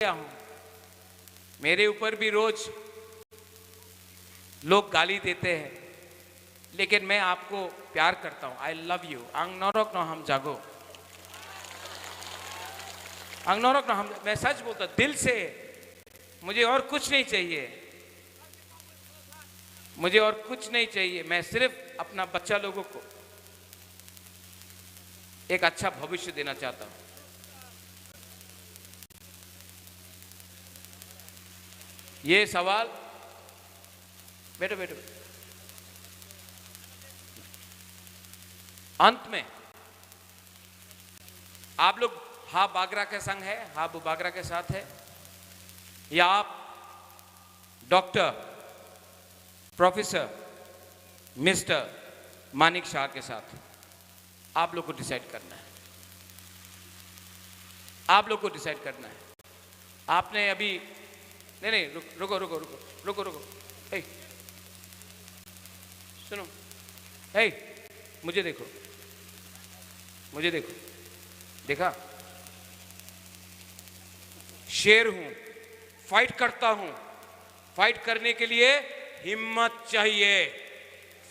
हूं, मेरे ऊपर भी रोज लोग गाली देते हैं, लेकिन मैं आपको प्यार करता हूं। I love you. अंगनौरक न हम जागो, अंगनौरक न हम, मैं सच बोलता दिल से। मुझे और कुछ नहीं चाहिए, मुझे और कुछ नहीं चाहिए। मैं सिर्फ अपना बच्चा लोगों को एक अच्छा भविष्य देना चाहता हूं। ये सवाल, बैठो बैठो, अंत में आप लोग हा बागरा के संग है, हा बागरा के साथ है, या आप doctor professor mister Manik Shah के साथ? आप लोग को डिसाइड करना है, आप लोग को डिसाइड करना है। आपने अभी नहीं, रुको रुको रुको रुको रुको, हे सुनो, हे मुझे देखो, मुझे देखो, देखा? शेर हूं, फाइट करता हूं। फाइट करने के लिए हिम्मत चाहिए,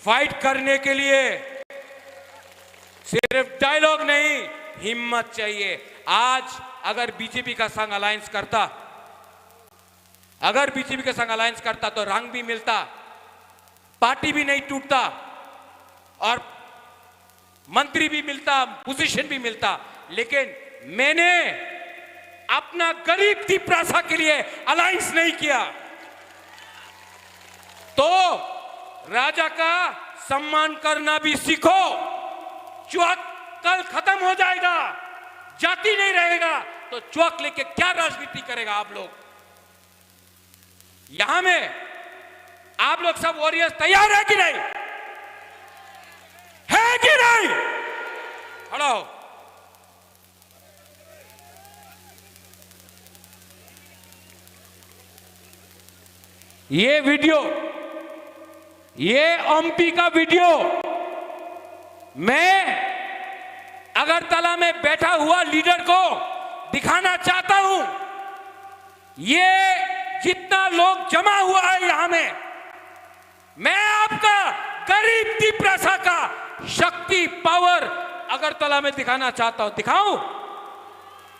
फाइट करने के लिए सिर्फ डायलॉग नहीं, हिम्मत चाहिए। आज अगर बीजेपी का संग अलायंस करता, अगर बीजेपी के संग अलायंस करता तो रंग भी मिलता, पार्टी भी नहीं टूटता, और मंत्री भी मिलता, पोजीशन भी मिलता। लेकिन मैंने अपना गरीब तिपरासा के लिए अलायंस नहीं किया। तो राजा का सम्मान करना भी सीखो। चौक कल खत्म हो जाएगा, जाति नहीं रहेगा, तो चौक लेके क्या राजनीति करेगा आप लोग? यहां में आप लोग सब वॉरियर्स तैयार है कि नहीं? है कि नहीं? खड़ा हो। ये वीडियो, ये एमपी का वीडियो मैं अगरतला में बैठा हुआ लीडर को दिखाना चाहता हूं। ये जितना लोग जमा हुआ है यहां में, मैं आपका गरीब तिपरासा का शक्ति पावर अगरतला में दिखाना चाहता हूं। दिखाऊं?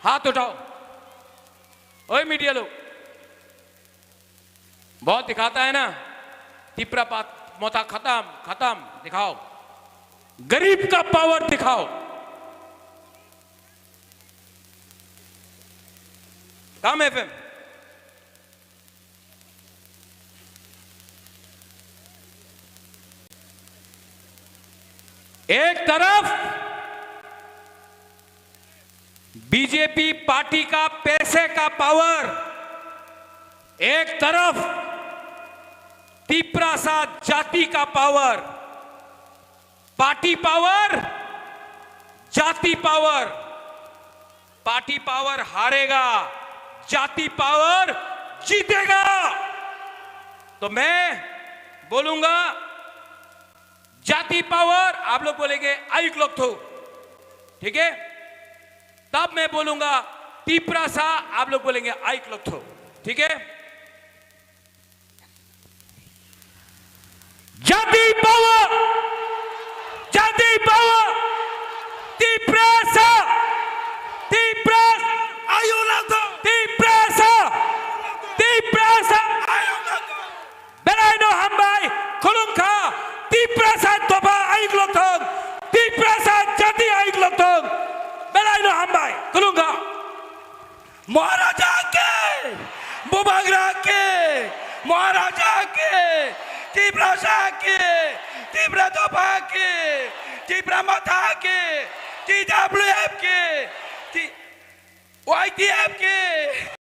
हाथ उठाओ। ओए मीडिया लोग, बहुत दिखाता है ना, तिपरा मोता खत्म खत्म, दिखाओ गरीब का पावर, दिखाओ। काम एफएम, एक तरफ बीजेपी पार्टी का पैसे का पावर, एक तरफ तिपरासा जाति का पावर। पार्टी पावर, जाति पावर। पार्टी पावर हारेगा, जाति पावर जीतेगा। तो मैं बोलूंगा जाति पावर, आप लोग बोलेंगे आयुक लोग थो, ठीक है? तब मैं बोलूंगा तिपरासा, आप लोग बोलेंगे आयुक लोग थो, ठीक है? जाति पावर, जाति पावर, तिपरासा, तिपरासा, आयुक लोग थो, तिपरासा, तिपरासा, आयुक लोग थो। बेलाइनो हम भाई खुलुंखा तिपरासा तोबा आयुक लोग थो, तिपरासा जाति आयुक लोग थो। बेलाइनो हम भाई खुलुंखा महाराजा के, बुबागरा के, महाराजा के, तिपरासा के, तिपरा तोबा के, तिपरा मथा के, TWF के, YTF के।